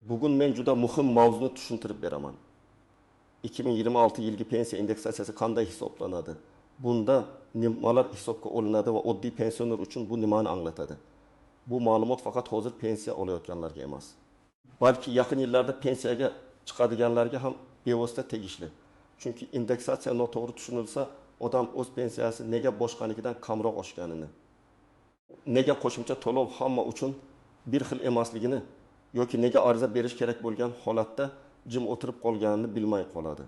Bugun men juda muhim mavzuni tushuntirib beraman. 2026 yilgi pensiya indeksatsiyasi qanday hisoblanadi? Bunda nimalar hisobga olinadi va oddiy pensioner uchun bu nimani anglatadi? Bu ma'lumot faqat hozir pensiya olayotganlarga emas. Balki yaqin yillarda pensiyaga chiqadiganlarga ham bevosita tegishli. Chunki indeksatsiya noto'g'ri tushunilsa, odam o'z pensiyasi nega boshqanikidan kamroq oshganini, nega qo'shimcha to'lov hamma uchun bir xil emasligini yoki nega ariza berish kerak bo'lgan holatda jim o'tirib qolganini bilmay qoladi.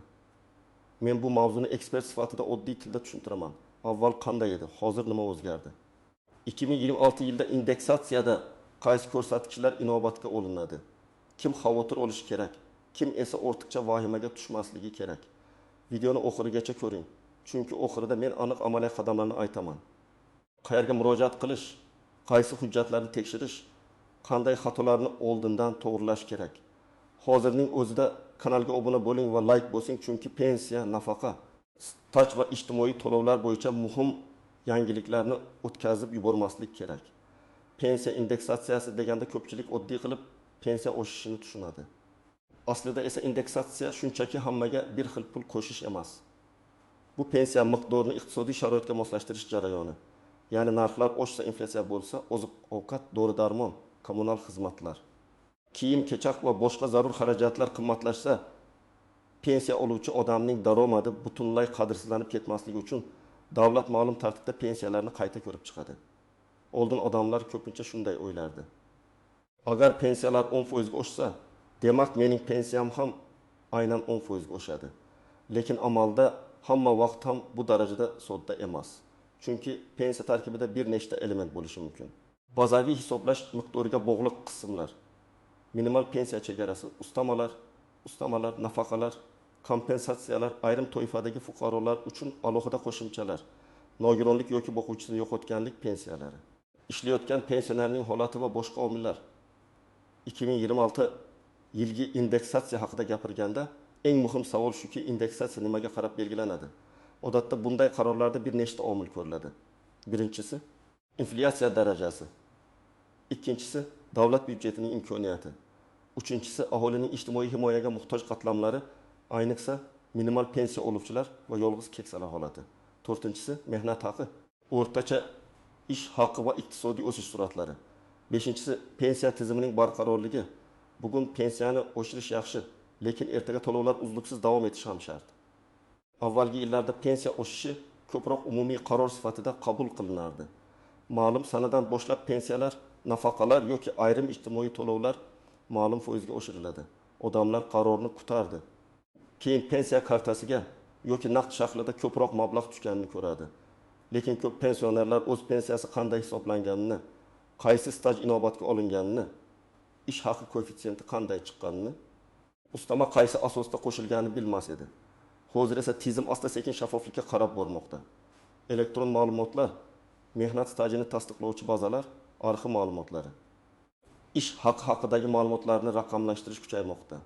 Men bu mavzuni ekspert sifatida oddiy tilda tushuntiraman. Avval qanday edi, hozir nima o'zgardi? 2026 yilda indeksatsiyada qaysi ko'rsatkichlar inobatga olinadi? Kim xavotir olishi kerak? Kim esa ortiqcha vahimaga tushmasligi kerak? Videoni oxirigacha ko'ring. Chunki oxirida men aniq amaliy qadamlarni aytaman. Qayerga murojaat qilish, qaysi hujjatlarni tekshirish, qanday xatolarni oldindan to'g'rilash kerak. Hozirning o'zida kanalga obuna bo'ling va like bosing, chunki pensiya, nafaqa, staj va ijtimoiy to'lovlar bo'yicha muhim yangiliklarni o'tkazib yubormaslik kerak. Pensiya indeksatsiyasi deganda ko'pchilik oddiy qilib pensiya oshishini tushunadi. Aslida esa indeksatsiya shunchaki hammaga bir xil pul qo'shish emas. Bu pensiya miqdorini iqtisodiy sharoitga moslashtirish jarayoni. Ya'ni narxlar oshsa, inflyatsiya bo'lsa, oziq-ovqat, dori-darmon, kommunal xizmatlar, kiyim-kechak va boshqa zarur xarajatlar qimmatlashsa, pensiya oluvchi odamning daromadi butunlay qadrsizlanib ketmasligi uchun davlat ma'lum tartibda pensiyalarni qayta ko'rib chiqadi. Oldin odamlar ko'pincha shunday o'ylardi. Agar pensiyalar 10% ga oshsa, demak mening pensiyam ham aynan 10% ga oshadi. Lekin amalda hamma vaqt ham bu darajada sodda emas. Chunki pensiya tarkibida bir nechta element bo'lishi mumkin. Bazaviy hisoblash miqdoriga bog'liq qismlar. Minimal pensiya chegarasi, ustamalar, nafaqalar, kompensatsiyalar, ayrim toifadagi fuqarolar uchun alohida qo'shimchalar, nogironlik yoki boquvchisini yo'qotganlik pensiyalari, ishlayotgan pensionerning holati va boshqa omillar. 2026 yilgi indeksatsiya haqida gapirganda eng muhim savol shuki, indeksatsiya nimaga qarab belgilanadi? Odatda bunday qarorlarda bir nechta omil ko'riladi. Birinchisi, inflyatsiya darajasi. Ikkinchisi, davlat byudjetining imkoniyati. Uchinchisi, aholining ijtimoiy himoyaga muhtoj qatlamlari, ayniqsa minimal pensiya oluvchilar va yolg'iz keksalar holati. To'rtinchisi, mehnat haqi, o'rtacha ish haqi va iqtisodiy o'sish sur'atlari. Beshinchisi, pensiya tizimining barqarorligi. Bugun pensiyani oshirish yaxshi, lekin ertaga to'lovlar uzluksiz davom etishi ham shart. Avvalgi yillarda pensiya oshishi ko'proq umumiy qaror sifatida qabul qilinardi. Ma'lum sanadan boshlab pensiyalar, nafaqalar yoki ayrim ijtimoiy to'lovlar ma'lum foizga oshiriladi. Odamlar qarorni kutardi. Keyin pensiya kartasiga yoki naqd shaklida ko'proq mablag' tushganini ko'radi. Lekin ko'p pensionerlar o'z pensiyasi qanday hisoblanganini, qaysi staj inobatga olinganini, ish haqi koeffitsiyenti qanday chiqqanini, ustama qaysi asosda qo'shilganini bilmas edi. Hozir esa tizim asta-sekin shaffoflikka qarab bormoqda. Elektron ma'lumotlar, mehnat stajini tasdiqlovchi bazalar, arxiv ma'lumotlari, ish haqi haqidagi ma'lumotlarni raqamlashtirish kuchaymoqda.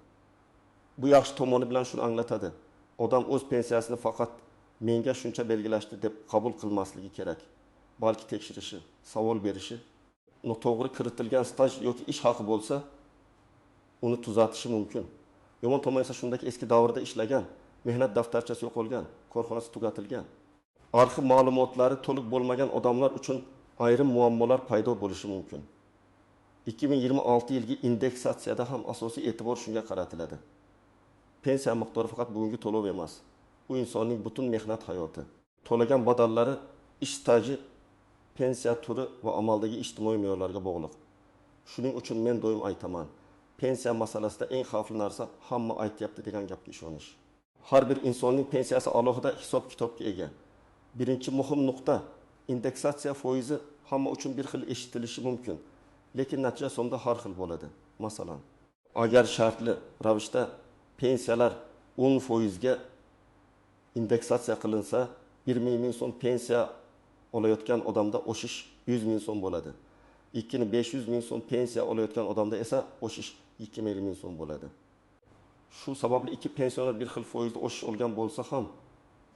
Bu yaxshi tomoni bilan shuni anglatadi. Odam o'z pensiyasini faqat menga shuncha belgilashdi deb qabul qilmasligi kerak. Balki tekshirishi, savol berishi, noto'g'ri kiritilgan staj yoki ish haqi bo'lsa, uni tuzatishi mumkin. Yomon tomoni esa shundaki eski davrda ishlagan, mehnat daftarchasi yo'qolgan, korxonasi tugatilgan, arxiv ma'lumotlari to'liq bo'lmagan odamlar uchun ayrim muammolar paydo bo'lishi mumkin. 2026 yilgi indeksatsiyada ham asosiy e'tibor shunga qaratiladi. Pensiya miqdori faqat bugungi to'lov emas. Bu insonning butun mehnat hayoti, to'lagan badallari, ish staji, pensiya turi va amaldagi ijtimoiy me'yorlarga bog'liq. Shuning uchun men doim aytaman, pensiya masalasida eng xavfli narsa hamma aytyapti degan gapga ishonish. Har bir insonning pensiyasi alohida hisob-kitobga ega. Birinchi muhim nuqta, indeksatsiya foizi hamma uchun bir xil eshitilishi mumkin, lekin natija sonda har xil bo'ladi. Masalan, agar shartli ravishda pensiyalar 10% ga indeksatsiya qilinsa, 20 ming so'm pensiya olayotgan odamda oshish 100 ming so'm bo'ladi. 500 ming so'm pensiya olayotgan odamda esa oshish 250 ming so'm bo'ladi. Shu sababli ikki pensioner bir xil foizda oshish olgan bo'lsa ham,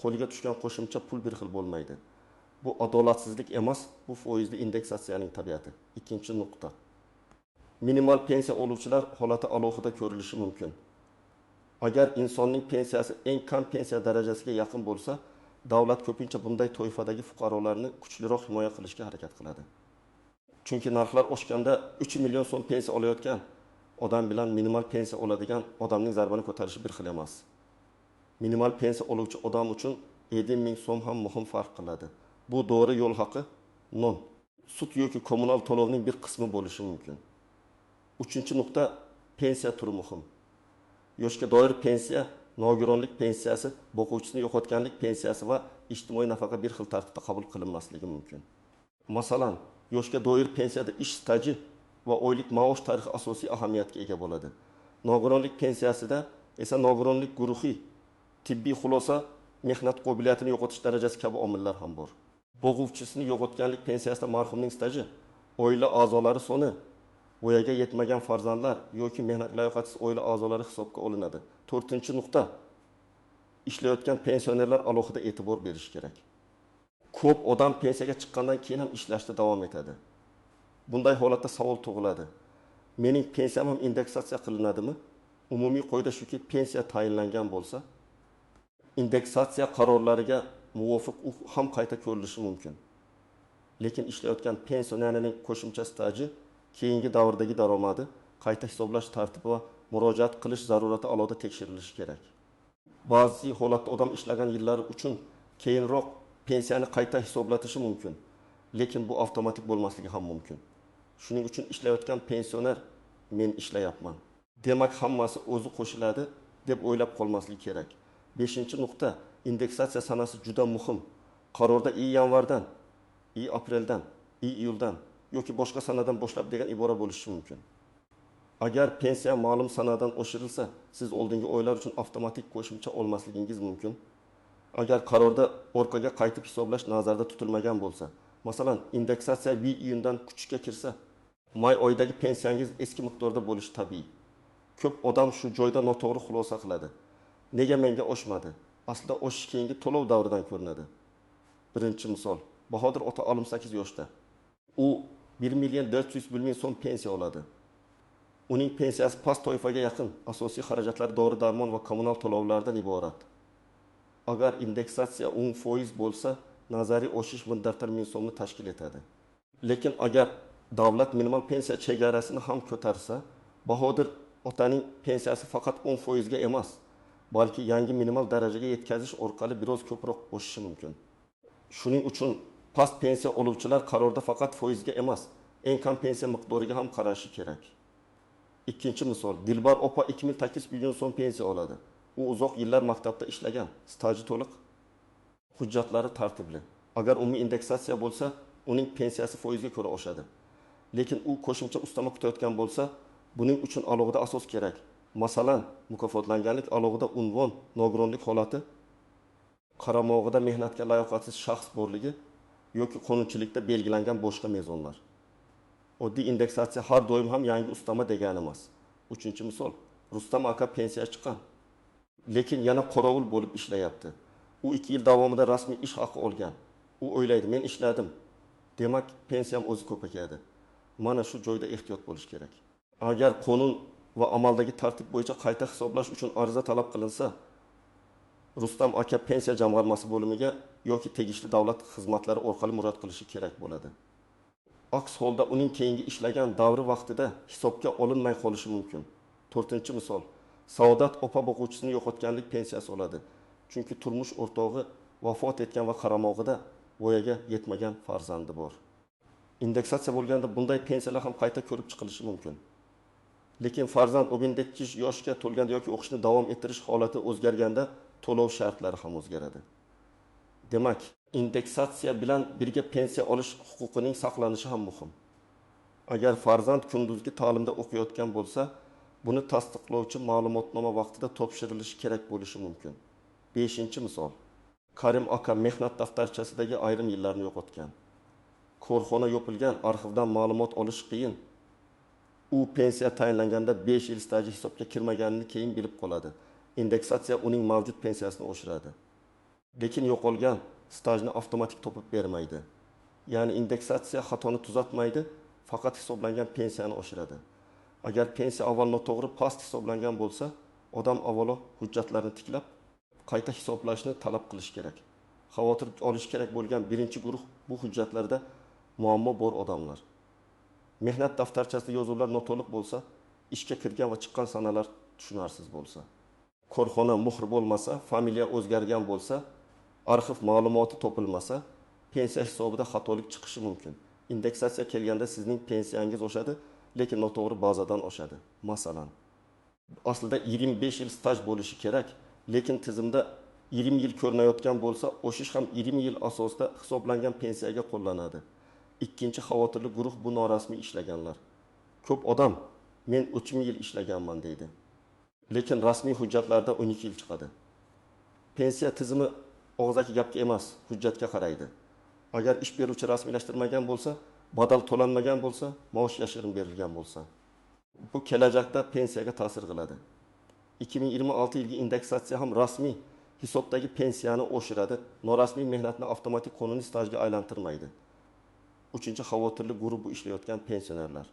qo'liga tushgan qo'shimcha pul bir xil bo'lmaydi. Bu adolatsizlik emas, bu foizli indeksatsiyaning tabiati. Ikkinchi nuqta. minimal pensiya oluvchilar holati alohida ko'rilishi mumkin. Agar insonning pensiyasi eng kam pensiya darajasiga yaqin bo'lsa, davlat ko'pincha bunday toifadagi fuqarolarni kuchliroq himoya qilishga harakat qiladi. Chunki narxlar oshganda 3 million so'm pensiya olayotgan odam bilan minimal pensiya oladigan odamning zarbini ko'tarishi bir xil emas. Minimal pensiya oluvchi odam uchun 7 ming so'm ham muhim farq qiladi. Bu dori yo'l haqi, non, sut yoki kommunal to'lovning bir qismi bo'lishi mumkin. 3-nuqta pensiya turi muhim. Yoshga doir pensiya, nogironlik pensiyasi, boquvchisini yo'qotganlik pensiyasi va ijtimoiy nafaqa bir xil tartibda qabul qilinmasligi mumkin. Masalan, yoshga doir pensiyada ish staji va oylik maosh tarixi asosiy ahamiyatga ega bo'ladi. Nogironlik pensiyasida esa nogironlik guruhi, tibbiy xulosa, mehnat qobiliyatini yo'qotish darajasi kabi omillar ham bor. Boquvchisini yo'qotganlik pensiyasida marhumning staji, oila a'zolari soni, voyaga yetmagan farzandlar yoki mehnat layoqatsiz oila a'zolari hisobga olinadi. 4-nuqta. Ishlayotgan pensionerlar alohida e'tibor berish kerak. Ko'p odam pensiyaga chiqqandan keyin ham ishlashda davom etadi. Bunday holatda savol tug'iladi. Mening pensiyam ham indeksatsiya qilinadimi? Umumiy qoida shuki, pensiya tayinlangan bo'lsa, indeksatsiya qarorlariga muvofiq u ham qayta ko'rilishi mumkin. Lekin ishlayotgan pensionerning qo'shimcha staji, keyingi davrdagi daromadi, qayta hisoblash tartibi va murojaat qilish zarurati alohida tekshirilishi kerak. Ba'zi holatda odam ishlagan yillari uchun keyinroq pensiyani qayta hisoblatishi mumkin, lekin bu avtomatik bo'lmasligi ham mumkin. Shuning uchun ishlayotgan pensioner men ishlayapman, demak hammasi o'zi qo'shiladi deb o'ylab qolmaslik kerak. 5-nuqta. Indeksatsiya sanasi juda muhim. Qarorda yanvardan, apreldan, iyuldan yoki boshqa sanadan boshlab degan ibora bo'lishi mumkin. Agar pensiya ma'lum sanadan oshirilsa, siz oldingi oylar uchun avtomatik qo'shimcha olmasligingiz mumkin. Agar qarorda orqaga qaytib hisoblash nazarda tutilmagan bo'lsa, masalan, indeksatsiya iyundan kuchga kirsa, may oyidagi pensiyangiz eski miqdorda bo'lishi tabiiy. Ko'p odam shu joyda noto'g'ri xulosa qiladi. Nega menga oshmadi? Aslida oshish keyingi to'lov davridan ko'rinadi. Birinchi misol, Bahodir ota 68 yoshda. U 1 million 400 ming so'm pensiya oladi. Uning pensiyasi past toifaga yaqin, asosiy xarajatlari dori-darmon va kommunal to'lovlardan iborat. Agar indeksatsiya 10% bo'lsa, nazariy oshish muddatlar 1000 so'mni tashkil etadi. Lekin agar davlat minimal pensiya chegarasini ham ko'tarsa, Bahodir otaning pensiyasi faqat 10% ga emas, balki yangi minimal darajaga yetkazish orqali biroz ko'proq oshishi mumkin. Shuning uchun past pensiya oluvchilar qarorda faqat foizga emas, eng kam pensiya miqdoriga ham qarashi kerak. Ikkinchi misol, Dilbar opa 2800 million so'm pensiya oladi. U uzoq yillar maktabda ishlagan, staji to'liq, hujjatlari tartibli. Agar umumiy indeksatsiya bo'lsa, uning pensiyasi foizga ko'ra oshadi. Lekin u qo'shimcha ustama kutayotgan bo'lsa, buning uchun alohida asos kerak. Masalan, mukofotlanganlik alohida unvon, nogironlik holati, qaramog'ida mehnatga layoqatsiz shaxs borligi yoki qonunchilikda belgilangan boshqa mezonlar. Oddiy indeksatsiya har doim ham yangi ustama degani emas. 3-misol, Rustam aka pensiya chiqqan, lekin yana qorovul bo'lib ishlayapti. U 2 yil davomida rasmiy ish haqi olgan. U o'ylaydi, men ishladim, demak pensiyam o'zi ko'payadi. Mana shu joyda ehtiyot bo'lish kerak. Agar qonun va amaldagi tartib bo'yicha qayta hisoblash uchun ariza talab qilinsa, Rustam aka pensiya jamg'armasi bo'limiga yoki tegishli davlat xizmatlari orqali murojaat qilishi kerak bo'ladi. Aks holda uning keyingi ishlagan davri vaqtida hisobga olinmay qolishi mumkin. 4-misol, Saodat opa boquvchisini yo'qotganlik pensiyasi oladi. Chunki turmush o'rtog'i vafot etgan va qaramog'ida voyaga yetmagan farzandi bor. Indeksatsiya bo'lganda bunday pensiyalar ham qayta ko'rib chiqilishi mumkin. Lekin farzand 12 yoshga to'lganda yoki o'qishni davom ettirish holati o'zgarganda to'lov shartlari ham o'zgaradi. Demak, indeksatsiya bilan birga pensiya olish huquqining saqlanishi ham muhim. Agar farzand kunduzgi ta'limda o'qiyotgan bo'lsa, buni tasdiqlovchi ma'lumotnoma vaqtida topshirilishi kerak bo'lishi mumkin. 5-misol, Karim aka mehnat daftarchasidagi ayrim yillarni yo'qotgan. Korxona yopilgan, arxivdan ma'lumot olish qiyin. U pensiya tayinlanganda 5 yil staji hisobga kirmaganini keyin bilib qoladi. Indeksatsiya uning mavjud pensiyasini oshiradi. Lekin yo'qolgan stajni avtomatik topib bermaydi. Ya'ni indeksatsiya xatoni tuzatmaydi, faqat hisoblangan pensiyani oshiradi. Agar pensiya avval noto'g'ri past hisoblangan bo'lsa, odam avvalo hujjatlarni tiklab, qayta hisoblashni talab qilish kerak. Xavotir olish kerak bo'lgan birinchi guruh bu hujjatlarda muammo bor odamlar. Mehnat daftarchasida yozuvlar noto'liq bo'lsa, ishga kirgan va chiqqan sanalar tushunarsiz bo'lsa, korxona muhr bo'lmasa, familiya o'zgargan bo'lsa, arxiv ma'lumoti topilmasa, pensiya hisobida xatolik chiqishi mumkin. Indeksatsiya kelganda sizning pensiyangiz oshadi, lekin noto'g'ri bazadan oshadi. Masalan, aslida 25 yil staj bo'lishi kerak, lekin tizimda 20 yil ko'rinayotgan bo'lsa, o'shish ham 20 yil asosida hisoblangan pensiyaga qo'llanadi. Ikkinchi xavotirli guruh bu norasmiy ishlaganlar. Ko'p odam men 3000 yil ishlaganman deydi. Lekin rasmiy hujjatlarda 12 yil chiqadi. Pensiya tizimi og'zaki gapga emas, hujjatga qaraydi. Agar ish beruvchi rasmiylashtirmagan bo'lsa, badal to'lanmagan bo'lsa, maosh yashirin berilgan bo'lsa, bu kelajakda pensiyaga ta'sir qiladi. 2026 yilgi indeksatsiya ham rasmiy hisobdagi pensiyani oshiradi, norasmiy mehnatni avtomatik qonuniy stajga aylantirmaydi. Uchinchi xavotirli guruh bu ishlayotgan pensionerlar.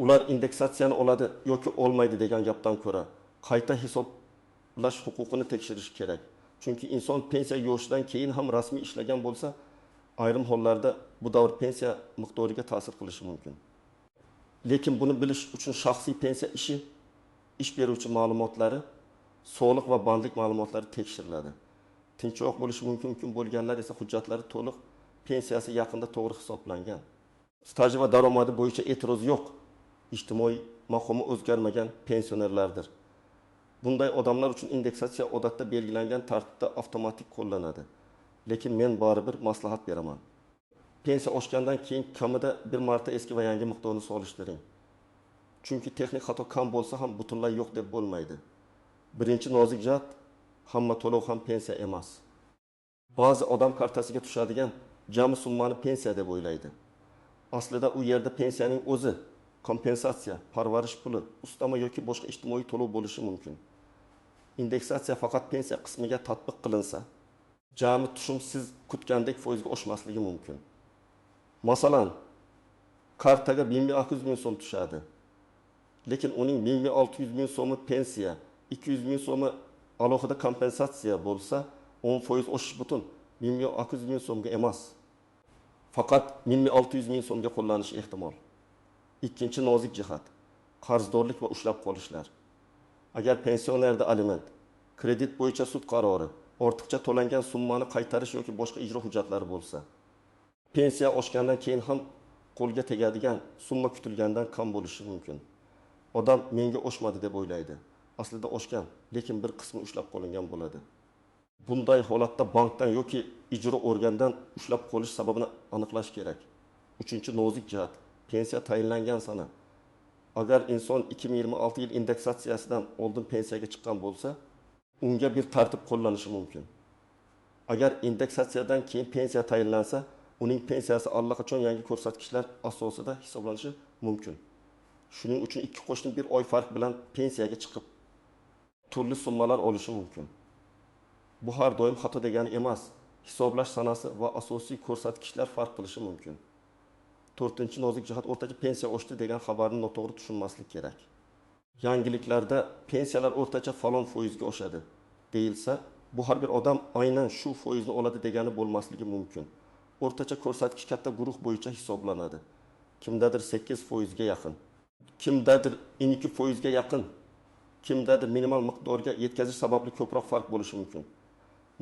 Ular indeksatsiyani oladi yoki olmaydi degan gapdan ko'ra, qayta hisoblash huquqini tekshirish kerak. Chunki inson pensiya yo'lishidan keyin ham rasmiy ishlagan bo'lsa, ayrim hollarda bu davr pensiya miqdoriga ta'sir qilishi mumkin. Lekin buni bilish uchun shaxsiy pensiya ish beruvchi ma'lumotlari, soliq va bandlik ma'lumotlari tekshiriladi. Tinchroq bo'lishi mumkin bo'lganlar esa hujjatlari to'liq, pensiyasi yaqinda to'g'ri hisoblangan. Staji va daromadi bo'yicha e'tiroz yo'q. Ijtimoiy maqomi o'zgarmagan pensionerlardir. Bunday odamlar uchun indeksatsiya odatda belgilangan tartibda avtomatik qo'llanadi. Lekin men baribir maslahat beraman. Pensiya oshgandan keyin kamida bir marta eski va yangi miqdorni solishtiring. Chunki texnik xato kam bo'lsa ham butunlay yo'q deb bo'lmaydi. Birinchi nozik jihat, hamma to'lov ham pensiya emas. Ba'zi odam kartasiga tushadigan jami summani pensiya deb o'ylaydi. Aslida u yerda pensiyaning o'zi, kompensatsiya, parvarish puli, ustama yoki boshqa ijtimoiy to'lov bo'lishi mumkin. Indeksatsiya faqat pensiya qismiga tatbiq qilinsa, jami tushum siz kutgandek foizga oshmasligi mumkin. Masalan, kartaga 1.600 ming so'm tushadi. Lekin uning 1.600 ming so'mi pensiya, 200 ming so'mi alohida kompensatsiya bo'lsa, 10% oshish butun 1.600 ming so'mga emas. Faqat 1.600 ming so'mga qo'llanishi ehtimol. Ikkinchi nozik jihat, qarzdorlik va ushlab qolishlar. Agar pensionerda aliment, kredit bo'yicha sud qarori, ortiqcha to'langan summani qaytarish yoki boshqa ijro hujjatlari bo'lsa, pensiya oshgandan keyin ham qo'lga tegadigan summa kutilgandan kam bo'lishi mumkin. Odam menga oshmadi deb o'ylaydi. Aslida oshgan, lekin bir qismi ushlab qolingan bo'ladi. Bunday holatda bankdan yoki ijro organdan ushlab qolish sababini aniqlash kerak. Uchinchi nozik jihat, pensiya tayinlangan sana. Agar inson 2026 yil indeksatsiyasidan oldin pensiyaga chiqqan bo'lsa, unga bir tartib qo'llanishi mumkin. Agar indeksatsiyadan keyin pensiya tayinlansa, uning pensiyasi allaqachon yangi ko'rsatkichlar asosida hisoblanishi mumkin. Shuning uchun ikki qo'shni bir oy farq bilan pensiyaga chiqib, turli summalar olishi mumkin. Bu har doim xato degani emas. Hisoblash sanasi va asosiy ko'rsatkichlar farq qilishi mumkin. To'rtinchi nozik jihat, o'rtacha pensiya oshdi degan xabarni noto'g'ri tushunmaslik kerak. Yangiliklarda pensiyalar o'rtacha falon foizga oshadi deyilsa, bu har bir odam aynan shu foizni oladi degani bo'lmasligi mumkin. O'rtacha ko'rsatkich katta guruh bo'yicha hisoblanadi. Kimdadir 8% ga yaqin, kimdadir 12% ga yaqin, kimdadir minimal miqdorga yetkazish sababli ko'proq farq bo'lishi mumkin.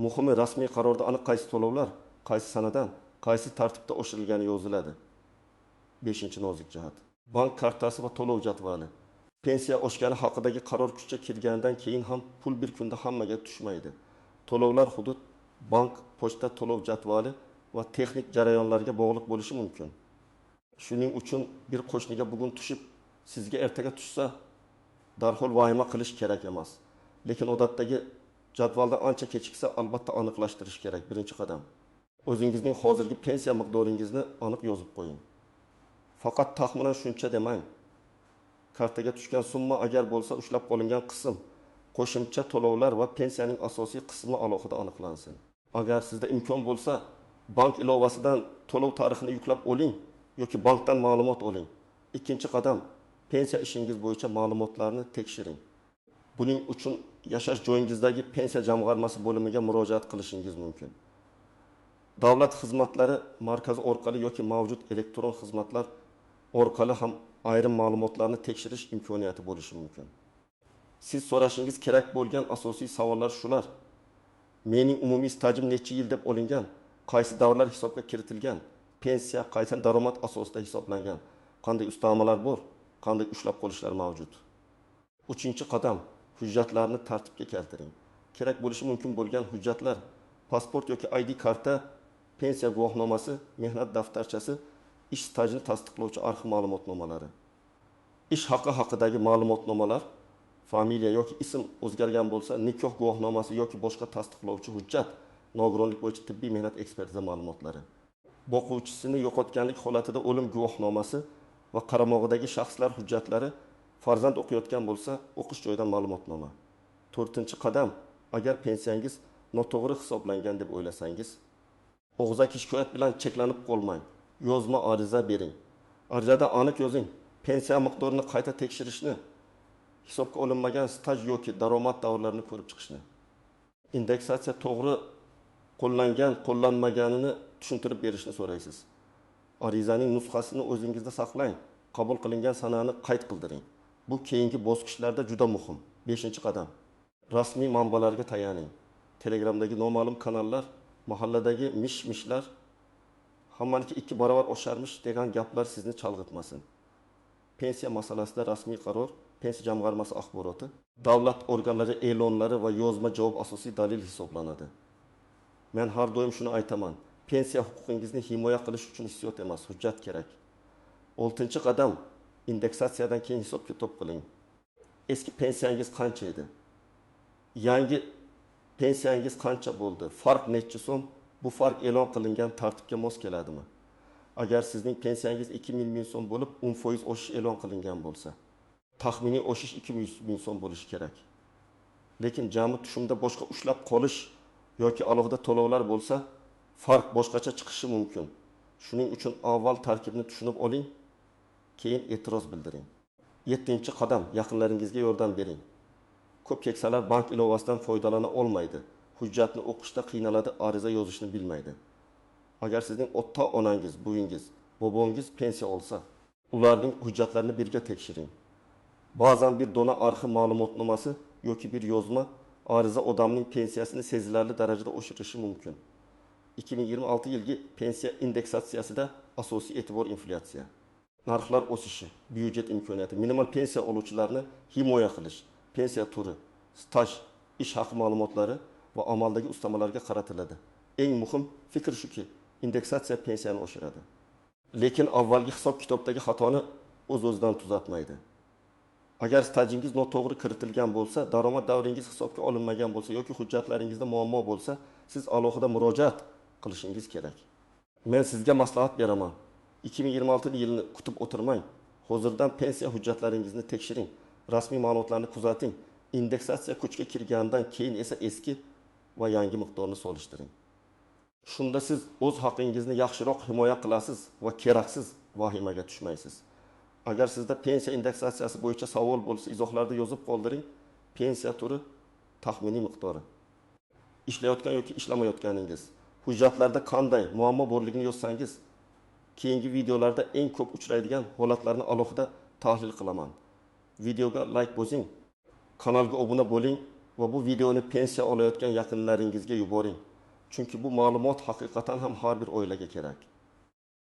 Muhimi, rasmiy qarorda aniq qaysi to'lovlar, qaysi sanadan, qaysi tartibda oshirilgani yoziladi. 5-nozik jihat, bank kartasi va to'lov jadvali. Pensiya oshgani haqidagi qaror kuchga kirgandan keyin ham pul bir kunda hammaga tushmaydi. To'lovlar hudud, bank, pochta to'lov jadvali va texnik jarayonlarga bog'liq bo'lishi mumkin. Shuning uchun bir qo'shniga bugun tushib, sizga ertaga tushsa, darhol vahima qilish kerak emas. Lekin odatdagi jadvalda ancha kechiksa, albatta aniqlashtirish kerak. Birinchi qadam. O'zingizning hozirgi pensiya miqdoringizni aniq yozib qo'ying. Faqat taxminan shuncha demang. Kartaga tushgan summa agar bo'lsa, ushlab qolingan qism, qo'shimcha to'lovlar va pensiyaning asosiy qismi alohida aniqlansin. Agar sizda imkon bo'lsa, bank ilovasidan to'lov tarixini yuklab oling yoki bankdan ma'lumot oling. Ikkinchi qadam, pensiya ishingiz bo'yicha ma'lumotlarni tekshiring. Buning uchun yashash joyingizdagi pensiya jamg'armasi bo'limiga murojaat qilishingiz mumkin. Davlat xizmatlari markazi orqali yoki mavjud elektron xizmatlar orqali ham ayrim ma'lumotlarni tekshirish imkoniyati bo'lishi mumkin. Siz so'rashingiz kerak bo'lgan asosiy savollar shular: mening umumiy stajim necha yil deb olingan, qaysi davrlar hisobga kiritilgan, pensiya qaysi daromad asosida hisoblangan, qanday ustamalar bor, qanday ushlab qolishlar mavjud. 3-qadam, hujjatlarni tartibga keltiring. Kerak bo'lishi mumkin bo'lgan hujjatlar: pasport yoki ID karta, pensiya guvohnomasi, mehnat daftarchasi, ish stajini tasdiqlovchi arxiv ma'lumotnomalari. Ish haqi haqidagi ma'lumotnomalar, familiya yoki ism o'zgargan bo'lsa, nikoh guvohnomasi yoki boshqa tasdiqlovchi hujjat, nogironlik bo'yicha tibbiy mehnat ekspertiza ma'lumotlari. Boquvchisini yo'qotganlik holatida o'lim guvohnomasi va qaramog'idagi shaxslar hujjatlari, farzand o'qiyotgan bo'lsa, o'qish joyidan ma'lumotnoma. 4-qadam, agar pensiyangiz noto'g'ri hisoblangan deb o'ylasangiz, og'zaki shikoyat bilan cheklanib qolmang. Yozma ariza bering. Arizada aniq yozing: pensiya miqdorini qayta tekshirishni, hisobga olinmagan staj yoki daromad davrlarini ko'rib chiqishni. Indeksatsiya to'g'ri qo'llanmaganini tushuntirib berishni so'raysiz. Arizaning nusxasini o'zingizda saqlang. Qabul qilingan sanani qayd qildiring. Bu keyingi bosqichlarda juda muhim. 5-qadam. Rasmiy manbalarga tayaning. Telegramdagi noma'lum kanallar, mahalladagi mish-mishlar, hammaniki 2 barobar osharmish degan gaplar sizni chalg'itmasin. Pensiya masalasida rasmiy qaror, pensiya jamg'armasi axboroti, davlat organlari e'lonlari va yozma javob asosiy dalil hisoblanadi. Men har doim shuni aytaman: pensiya huquqingizni himoya qilish uchun hissiyot emas, hujjat kerak. 6-qadam, indeksatsiyadan keyin hisob-kitob qiling. Eski pensiyangiz qancha edi? Yangi pensiyangiz qancha bo'ldi? Farq necha so'm? Bu farq e'lon qilingan tartibga mos keladimi? Agar sizning pensiyangiz 2 ming so'm bo'lib, 10% oshish e'lon qilingan bo'lsa, taxminiy oshish 200 ming so'm bo'lishi kerak. Lekin jami tushumda boshqa ushlab qolish yoki alohida to'lovlar bo'lsa, farq boshqacha chiqishi mumkin. Shuning uchun avval tarkibni tushunib oling, keyin e'tiroz bildiring. 7-qadam, yaqinlaringizga yordam bering. Ko'p keksalar bank ilovasidan foydalana olmaydi. Hujjatni o'qishda qiynaladi, ariza yozishni bilmaydi. Agar sizning ota-onangiz, buvinggiz, bobongiz pensiya olsa, ularning hujjatlarini birga tekshiring. Ba'zan bir dona arxiv ma'lumotnomasi yoki bir yozma ariza odamning pensiyasini sezilarli darajada oshirishi mumkin. 2026 yilgi pensiya indeksatsiyasida asosiy e'tibor inflyatsiya. Narxlar o'sishi, byudjet imkoniyati, minimal pensiya oluvchilarni himoya qilish, pensiya turi, staj, ish haqi ma'lumotlari va amaldagi ustamalarga qaratiladi. Eng muhim fikr shuki, indeksatsiya pensiyani oshiradi. Lekin avvalgi hisob-kitobdagi xatoni o'z-o'zidan tuzatmaydi. Agar stajingiz noto'g'ri kiritilgan bo'lsa, daromad davringiz hisobga olinmagan bo'lsa yoki hujjatlaringizda muammo bo'lsa, siz alohida murojaat qilishingiz kerak. Men sizga maslahat beraman. 2026 yilni kutib o'tirmang. Hozirdan pensiya hujjatlaringizni tekshiring, rasmiy ma'lumotlarni kuzating. Indeksatsiya kuchga kirgandan keyin esa eski va yangi miqdorni solishtiring. Shunda siz o'z haqingizni yaxshiroq himoya qilasiz va keraksiz vahimaga tushmaysiz. Agar sizda pensiya indeksatsiyasi bo'yicha savol bo'lsa, izohlarda yozib qoldiring. Pensiya turi, taxminiy miqdori, ishlayotgan yoki ishlamayotganingiz, hujjatlarda qanday muammo borligini yozsangiz, keyingi videolarda eng ko'p uchraydigan holatlarni alohida tahlil qilaman. Videoga like bosing, kanalga obuna bo'ling va bu videoni pensiya olayotgan yaqinlaringizga yuboring. Chunki bu ma'lumot haqiqatan ham har bir oilaga kerak.